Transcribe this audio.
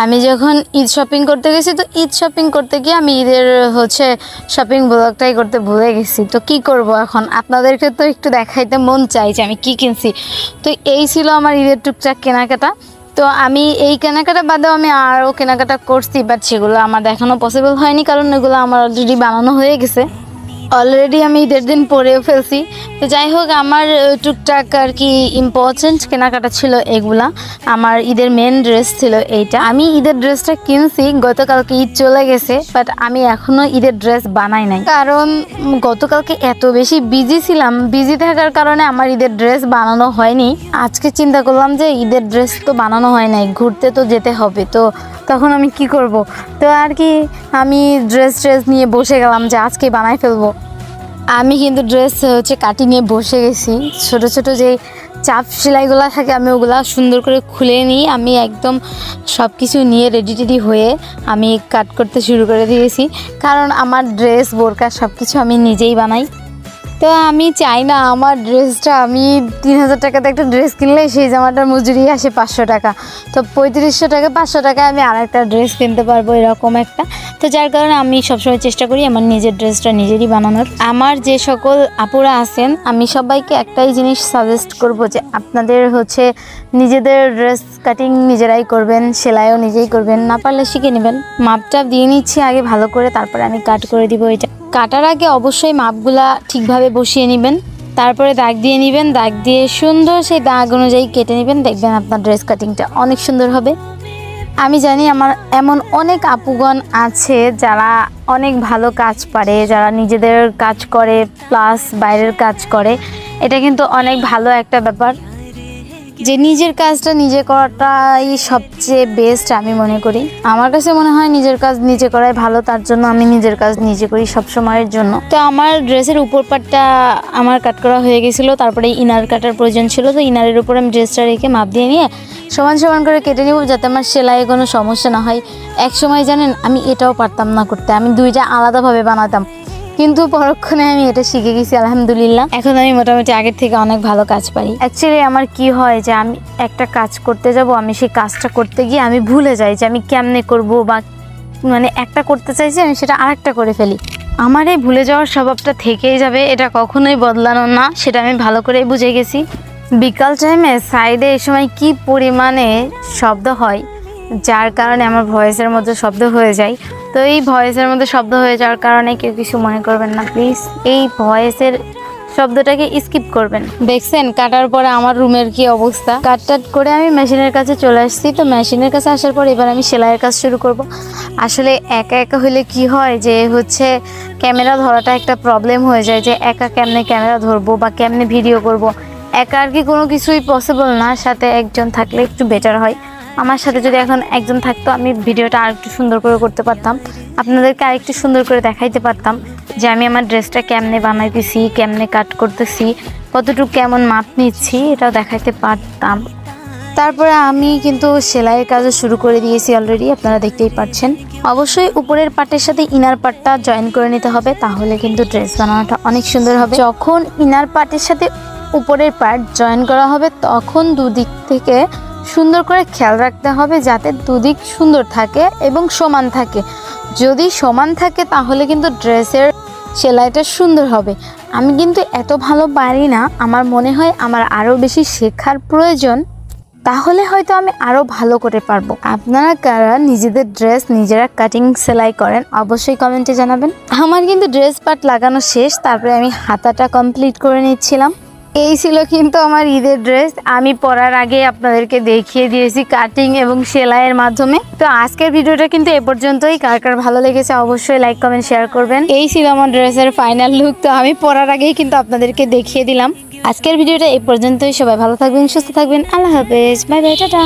আমি যখন ঈদ শপিং করতে গেছি, তো ঈদ শপিং করতে গিয়ে আমি ঈদের শপিং ব্লগটাই করতে ভুলে গেছি। তো কি করব এখন, আপনাদেরকে তো একটু দেখাইতে মন চাই যে আমি কি কিনছি। তো এই ছিল আমার ঈদের টুকটাক কেনাকাটা। তো আমি এই কেনাকাটা বাদেও আমি আরও কেনাকাটা করছি, বাট সেগুলো আমার দেখানো পসিবল হয়নি, কারণ এগুলো আমার অলরেডি বানানো হয়ে গেছে। অলরেডি আমি ঈদের দিন পরেও ফেলছি। তো যাই হোক, আমার টুকটাক আর কি ইম্পর্টেন্ট কেনাকাটা ছিল এগুলা। আমার ঈদের মেন ড্রেস ছিল এইটা। আমি ঈদের ড্রেসটা কিনছি গতকালকে, ঈদ চলে গেছে, বাট আমি এখনও ঈদের ড্রেস বানাই নাই, কারণ গতকালকে এত বেশি বিজি ছিলাম। বিজি থাকার কারণে আমার ঈদের ড্রেস বানানো হয়নি। আজকে চিন্তা করলাম যে ঈদের ড্রেস তো বানানো হয় নাই, ঘুরতে তো যেতে হবে, তো তখন আমি কি করব। তো আর কি আমি ড্রেস নিয়ে বসে গেলাম যে আজকে বানাই ফেলবো। আমি কিন্তু ড্রেস কাটি নিয়ে বসে গেছি। ছোট ছোট যে চাপ সেলাইগুলো থাকে আমি ওগুলা সুন্দর করে খুলে নিই। আমি একদম সব কিছু নিয়ে রেডি হয়ে আমি কাট করতে শুরু করে দিয়েছি, কারণ আমার ড্রেস বোরকা সব কিছু আমি নিজেই বানাই। তো আমি চাই না আমার ড্রেসটা, আমি 3000 টাকাতে একটা ড্রেস কিনলে সেই জামাটার মজুরি আসে 500 টাকা। তো 3500 টাকা 500 টাকায় আমি আরেকটা ড্রেস কিনতে পারবো, এরকম একটা। তো যার কারণে আমি সবসময় চেষ্টা করি আমার নিজের ড্রেসটা নিজেরই বানানোর। আমার যে সকল আপুরা আছেন, আমি সবাইকে একটাই জিনিস সাজেস্ট করব যে আপনাদের নিজেদের ড্রেস কাটিং নিজেরাই করবেন, সেলাইও নিজেই করবেন, না পারলে শিখে নেবেন। মাপটা দিয়ে নিচ্ছি আগে ভালো করে, তারপরে আমি কাট করে দিব। এটা কাটার আগে অবশ্যই মাপগুলা ঠিকভাবে বসিয়ে নেবেন, তারপরে দাগ দিয়ে নেবেন। দাগ দিয়ে সুন্দর সেই দাগ অনুযায়ী কেটে নেবেন, দেখবেন আপনার ড্রেস কাটিংটা অনেক সুন্দর হবে। আমি জানি আমার এমন অনেক আপুগণ আছে যারা অনেক ভালো কাজ পারে, যারা নিজেদের কাজ করে প্লাস বাইরের কাজ করে। এটা কিন্তু অনেক ভালো একটা ব্যাপার যে নিজের কাজটা নিজে করাটাই সবচেয়ে বেস্ট আমি মনে করি। আমার কাছে মনে হয় নিজের কাজ নিজে করাই ভালো, তার জন্য আমি নিজের কাজ নিজে করি সব সময়ের জন্য। তো আমার ড্রেসের উপর পাটটা আমার কাট করা হয়ে গেছিলো, তারপরে ইনার কাটার প্রয়োজন ছিল। তো ইনারের উপর আমি ড্রেসটা রেখে মাপ দিয়ে নিয়ে সমান করে কেটে নেব, যাতে আমার সেলাইয়ে কোনো সমস্যা না হয়। এক সময় জানেন আমি এটাও পারতাম না করতে, আমি দুইটা আলাদাভাবে বানাতাম, কিন্তু পরক্ষণে আমি এটা শিখে গেছি আলহামদুলিল্লাহ। এখন আমি মোটামুটি আগের থেকে অনেক ভালো কাজ পারি। অ্যাকচুয়ালি আমার কি হয় যে আমি একটা কাজ করতে যাব, আমি সেই কাজটা করতে গিয়ে আমি ভুলে যাই যে আমি কেমনে করব, বা একটা করতে চাইছি আমি সেটা আরেকটা করে ফেলি। আমার এই ভুলে যাওয়ার স্বভাবটা থেকেই যাবে, এটা কখনোই বদলানো না, সেটা আমি ভালো করেই বুঝে গেছি। বিকাল টাইমে সাইডে এই সময় কি পরিমাণে শব্দ হয়, যার কারণে আমার ভয়েসের মধ্যে শব্দ হয়ে যায়। তো এই ভয়েসের মধ্যে শব্দ হয়ে যাওয়ার কারণে কেউ কিছু মনে করবেন না প্লিজ, এই ভয়েসের শব্দটাকে স্কিপ করবেন। দেখছেন কাটার পরে আমার রুমের কি অবস্থা। কাট করে আমি মেশিনের কাছে চলে আসছি। তো মেশিনের কাছে আসার পর এবার আমি সেলাইয়ের কাজ শুরু করব। আসলে একা হলে কি হয় যে ক্যামেরা ধরাটা একটা প্রবলেম হয়ে যায়, যে একা কেমনে ক্যামেরা ধরবো বা কেমনে ভিডিও করব। একা আর কি কোনো কিছুই পসিবল না, সাথে একজন থাকলে একটু বেটার হয়। আমার সাথে যদি এখন একজন থাকতো, আমি ভিডিওটা আরেকটু সুন্দর করে করতে পারতাম, আপনাদেরকে আরেকটু সুন্দর করে দেখাইতে পারতাম যে আমি আমার ড্রেসটা কেমনে বানাইতেছি, কেমনে কাট করতেছি, কতটুকু কেমন মাপ নিচ্ছি, এটাও দেখাইতে পারতাম। তারপরে আমি কিন্তু সেলাইয়ের কাজও শুরু করে দিয়েছি অলরেডি, আপনারা দেখতেই পাচ্ছেন। অবশ্যই উপরের পার্টের সাথে ইনার পার্টটা জয়েন করে নিতে হবে, তাহলে কিন্তু ড্রেস বানানোটা অনেক সুন্দর হবে। যখন ইনার পার্টের সাথে উপরের পার্ট জয়েন করা হবে, তখন দুদিক থেকে সুন্দর করে খেয়াল রাখতে হবে যাতে দুদিক সুন্দর থাকে এবং সমান থাকে। যদি সমান থাকে তাহলে কিন্তু ড্রেসের সেলাইটা সুন্দর হবে। আমি কিন্তু এত ভালো পারি না, আমার মনে হয় আমার আরও বেশি শেখার প্রয়োজন, তাহলে হয়তো আমি আরও ভালো করে পারবো। আপনারা কারা নিজেদের ড্রেস নিজেরা কাটিং সেলাই করেন অবশ্যই কমেন্টে জানাবেন। আমার কিন্তু ড্রেস পার্ট লাগানো শেষ, তারপরে আমি হাতাটা কমপ্লিট করে নিচ্ছিলাম। এই ছিল কিন্তু আমার ঈদের ড্রেস। আমি পরার আগে আপনাদেরকে দেখিয়ে দিয়েছি কাটিং এবং সেলাইয়ের মাধ্যমে। তো আজকের ভিডিওটা কিন্তু এ পর্যন্তই। কার কার ভালো লেগেছে অবশ্যই লাইক কমেন্ট শেয়ার করবেন। এই ছিল আমার ড্রেসের ফাইনাল লুক। তো আমি পরার আগেই কিন্তু আপনাদেরকে দেখিয়ে দিলাম। আজকের ভিডিওটা এ পর্যন্তই। সবাই ভালো থাকবেন, সুস্থ থাকবেন। আল্লাহ হাফেজ, বাই বাই, টাটা।